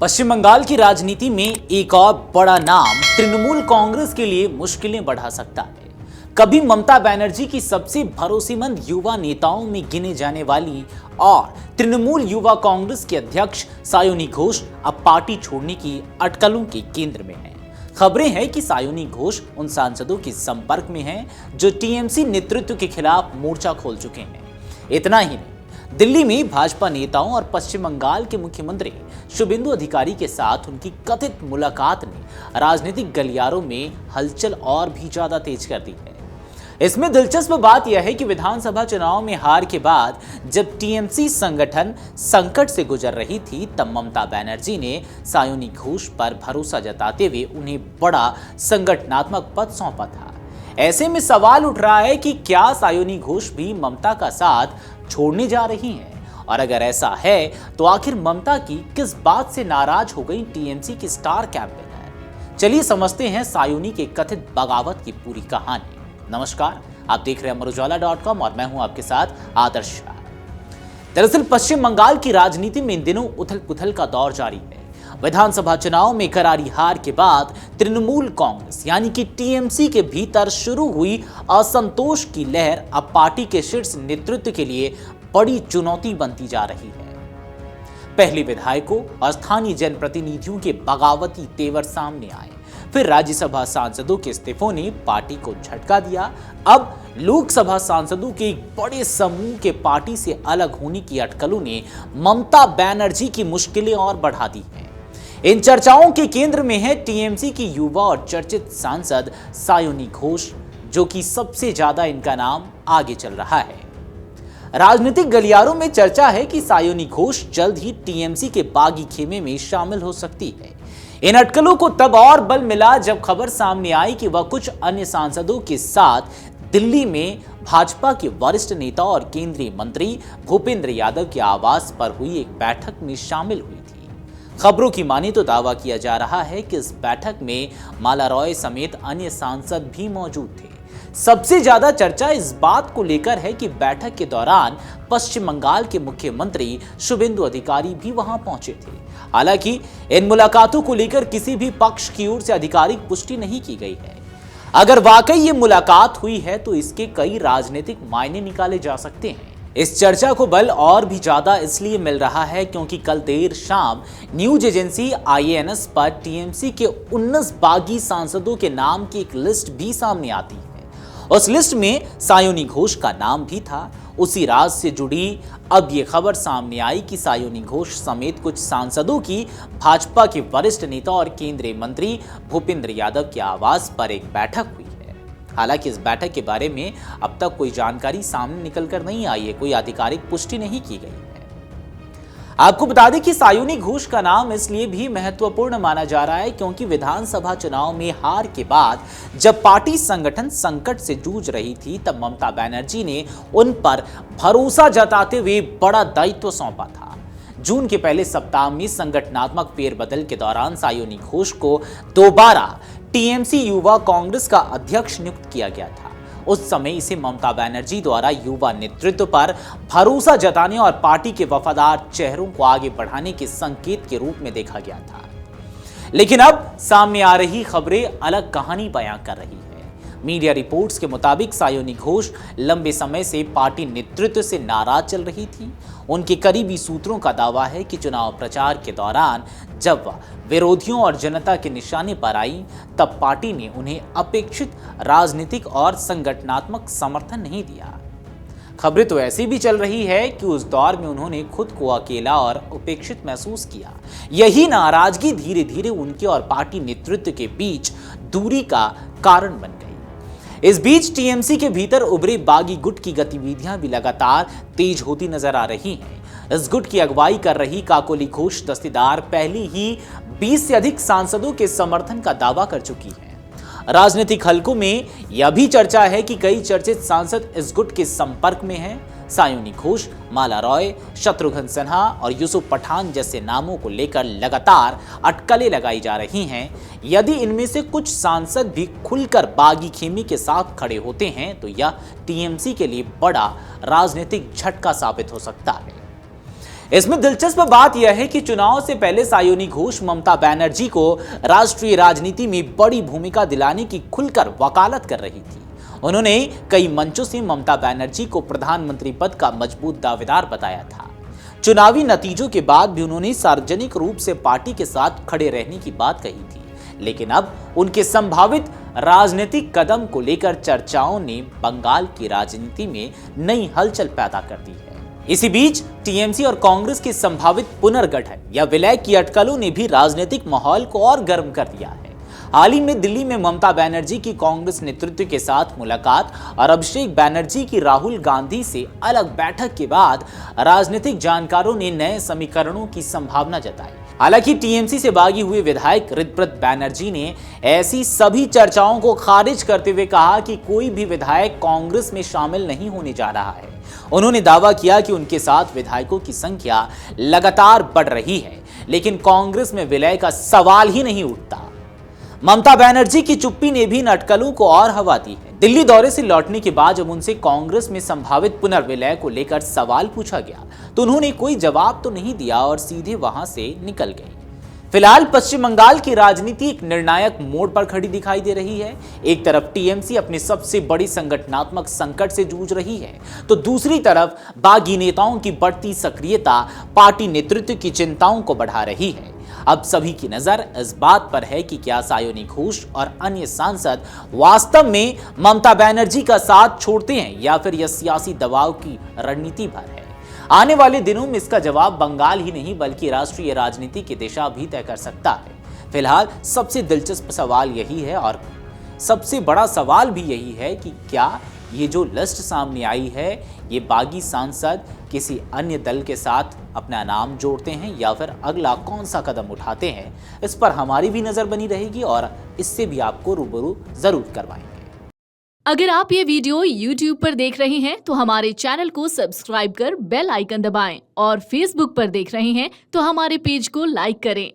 पश्चिम बंगाल की राजनीति में एक और बड़ा नाम तृणमूल कांग्रेस के लिए मुश्किलें बढ़ा सकता है। कभी ममता बनर्जी की सबसे भरोसेमंद युवा नेताओं में गिने जाने वाली और तृणमूल युवा कांग्रेस के अध्यक्ष सायोनी घोष अब पार्टी छोड़ने की अटकलों के केंद्र में हैं। खबरें हैं कि सायोनी घोष उन सांसदों के संपर्क में हैं जो टीएमसी नेतृत्व के खिलाफ मोर्चा खोल चुके हैं। इतना ही नहीं, दिल्ली में भाजपा नेताओं और पश्चिम बंगाल के मुख्यमंत्री शुभेंदु अधिकारी के साथ उनकी कथित मुलाकात ने राजनीतिक गलियारों में हलचल और भी ज्यादा तेज कर दी है। इसमें दिलचस्प बात यह है कि विधानसभा चुनाव में हार के बाद जब टीएमसी संगठन संकट से गुजर रही थी, तब ममता बनर्जी ने सायोनी घोष पर भरोसा जताते हुए उन्हें बड़ा संगठनात्मक पद सौंपा था। ऐसे में सवाल उठ रहा है कि क्या सायोनी घोष भी ममता का साथ छोड़ने जा रही हैं, और अगर ऐसा है तो आखिर ममता की किस बात से नाराज हो गई टीएमसी की स्टार कैंपेनर। चलिए समझते हैं सायोनी के कथित बगावत की पूरी कहानी। नमस्कार, आप देख रहे हैं अमरुज्वाला.com और मैं हूं आपके साथ आदर्श। दरअसल पश्चिम बंगाल की राजनीति में इन दिनों उथल पुथल का दौर जारी है। विधानसभा चुनाव में करारी हार के बाद तृणमूल कांग्रेस यानी कि टीएमसी के भीतर शुरू हुई असंतोष की लहर अब पार्टी के शीर्ष नेतृत्व के लिए बड़ी चुनौती बनती जा रही है। पहले विधायकों और स्थानीय जनप्रतिनिधियों के बगावती तेवर सामने आए, फिर राज्यसभा सांसदों के इस्तीफों ने पार्टी को झटका दिया। अब लोकसभा सांसदों के एक बड़े समूह के पार्टी से अलग होने की अटकलों ने ममता बनर्जी की मुश्किलें और बढ़ा दी हैं। इन चर्चाओं के केंद्र में है टीएमसी की युवा और चर्चित सांसद सायोनी घोष, जो कि सबसे ज्यादा इनका नाम आगे चल रहा है। राजनीतिक गलियारों में चर्चा है कि सायोनी घोष जल्द ही टीएमसी के बागी खेमे में शामिल हो सकती है। इन अटकलों को तब और बल मिला जब खबर सामने आई कि वह कुछ अन्य सांसदों के साथ दिल्ली में भाजपा के वरिष्ठ नेता और केंद्रीय मंत्री भूपेंद्र यादव के आवास पर हुई एक बैठक में शामिल हुई थी। खबरों की माने तो दावा किया जा रहा है कि इस बैठक में माला रॉय समेत अन्य सांसद भी मौजूद थे। सबसे ज्यादा चर्चा इस बात को लेकर है कि बैठक के दौरान पश्चिम बंगाल के मुख्यमंत्री शुभेंदु अधिकारी भी वहां पहुंचे थे। हालांकि इन मुलाकातों को लेकर किसी भी पक्ष की ओर से आधिकारिक पुष्टि नहीं की गई है। अगर वाकई ये मुलाकात हुई है तो इसके कई राजनीतिक मायने निकाले जा सकते हैं। इस चर्चा को बल और भी ज्यादा इसलिए मिल रहा है क्योंकि कल देर शाम न्यूज एजेंसी आईएनएस पर टीएमसी के 19 बागी सांसदों के नाम की एक लिस्ट भी सामने आती है। उस लिस्ट में सायोनी घोष का नाम भी था। उसी राज से जुड़ी अब ये खबर सामने आई कि सायोनी घोष समेत कुछ सांसदों की भाजपा के वरिष्ठ नेता और केंद्रीय मंत्री भूपेंद्र यादव के आवास पर एक बैठक हुई है। हालांकि इस बैठक के बारे में अब तक कोई जानकारी सामने निकलकर नहीं आई है, कोई आधिकारिक पुष्टि नहीं की गई है। आपको बता दें कि सायोनी घोष का नाम इसलिए भी महत्वपूर्ण माना जा रहा है क्योंकि विधानसभा चुनाव में हार के बाद जब पार्टी संगठन संकट से जूझ रही थी, तब ममता बनर्जी ने उन पर भरोसा जताते हुए बड़ा दायित्व सौंपा था। जून के पहले सप्ताह में संगठनात्मक फेरबदल के दौरान सायोनी घोष को दोबारा टीएमसी युवा कांग्रेस का अध्यक्ष नियुक्त किया गया था। उस समय इसे ममता बनर्जी द्वारा युवा नेतृत्व पर भरोसा जताने और पार्टी के वफादार चेहरों को आगे बढ़ाने के संकेत के रूप में देखा गया था। लेकिन अब सामने आ रही खबरें अलग कहानी बयां कर रही है। मीडिया रिपोर्ट्स के मुताबिक सायोनी घोष लंबे समय से पार्टी नेतृत्व से नाराज चल रही थी। उनके करीबी सूत्रों का दावा है कि चुनाव प्रचार के दौरान जब वह विरोधियों और जनता के निशाने पर आई, तब पार्टी ने उन्हें अपेक्षित राजनीतिक और संगठनात्मक समर्थन नहीं दिया। खबरें तो ऐसी भी चल रही है कि उस दौर में उन्होंने खुद को अकेला और उपेक्षित महसूस किया। यही नाराजगी धीरे धीरे उनके और पार्टी नेतृत्व के बीच दूरी का कारण बन गई। इस बीच टीएमसी के भीतर उभरे बागी गुट की गतिविधियां भी लगातार तेज होती नजर आ रही हैं। इस गुट की अगुवाई कर रही काकोली घोष दस्तेदार पहले ही 20 से अधिक सांसदों के समर्थन का दावा कर चुकी है। राजनीतिक हलकों में यह भी चर्चा है कि कई चर्चित सांसद इस गुट के संपर्क में हैं। सायोनी घोष, माला रॉय, शत्रुघ्न सिन्हा और यूसुफ पठान जैसे नामों को लेकर लगातार अटकलें लगाई जा रही हैं। यदि इनमें से कुछ सांसद भी खुलकर बागी खेमे के साथ खड़े होते हैं तो यह टीएमसी के लिए बड़ा राजनीतिक झटका साबित हो सकता है। इसमें दिलचस्प बात यह है कि चुनाव से पहले सायोनी घोष ममता बनर्जी को राष्ट्रीय राजनीति में बड़ी भूमिका दिलाने की खुलकर वकालत कर रही थी। उन्होंने कई मंचों से ममता बनर्जी को प्रधानमंत्री पद का मजबूत दावेदार बताया था। चुनावी नतीजों के बाद भी उन्होंने सार्वजनिक रूप से पार्टी के साथ खड़े रहने की बात कही थी, लेकिन अब उनके संभावित राजनीतिक कदम को लेकर चर्चाओं ने बंगाल की राजनीति में नई हलचल पैदा कर दी है। इसी बीच टीएमसी और कांग्रेस के संभावित पुनर्गठन या विलय की अटकलों ने भी राजनीतिक माहौल को और गर्म कर दिया है। हाल ही में दिल्ली में ममता बनर्जी की कांग्रेस नेतृत्व के साथ मुलाकात और अभिषेक बनर्जी की राहुल गांधी से अलग बैठक के बाद राजनीतिक जानकारों ने नए समीकरणों की संभावना जताई। हालांकि टीएमसी से बागी हुए विधायक ऋतव्रत बनर्जी ने ऐसी सभी चर्चाओं को खारिज करते हुए कहा कि कोई भी विधायक कांग्रेस में शामिल नहीं होने जा रहा है। उन्होंने दावा किया कि उनके साथ विधायकों की संख्या लगातार बढ़ रही है, लेकिन कांग्रेस में विलय का सवाल ही नहीं उठता। ममता बनर्जी की चुप्पी ने भी इन अटकलों को और हवा दी है। दिल्ली दौरे से लौटने के बाद जब उनसे कांग्रेस में संभावित पुनर्विलय को लेकर सवाल पूछा गया तो उन्होंने कोई जवाब तो नहीं दिया और सीधे वहां से निकल गए। फिलहाल पश्चिम बंगाल की राजनीति एक निर्णायक मोड़ पर खड़ी दिखाई दे रही है। एक तरफ टीएमसी अपने सबसे बड़ी संगठनात्मक संकट से जूझ रही है, तो दूसरी तरफ बागी नेताओं की बढ़ती सक्रियता पार्टी नेतृत्व की चिंताओं को बढ़ा रही है। अब सभी की नजर इस बात पर है कि क्या सायोनी घोष और अन्य सांसद वास्तव में ममता बनर्जी का साथ छोड़ते हैं या फिर यह सियासी दबाव की रणनीति पर है। आने वाले दिनों में इसका जवाब बंगाल ही नहीं बल्कि राष्ट्रीय राजनीति की दिशा भी तय कर सकता है। फिलहाल सबसे दिलचस्प सवाल यही है और सबसे बड़ा सवाल भी यही है कि क्या ये जो लिस्ट सामने आई है ये बागी सांसद किसी अन्य दल के साथ अपना नाम जोड़ते हैं या फिर अगला कौन सा कदम उठाते हैं, इस पर हमारी भी नजर बनी रहेगी और इससे भी आपको रूबरू जरूर करवाएंगे। अगर आप ये वीडियो YouTube पर देख रहे हैं तो हमारे चैनल को सब्सक्राइब कर बेल आइकन दबाएं और Facebook पर देख रहे हैं तो हमारे पेज को लाइक करें।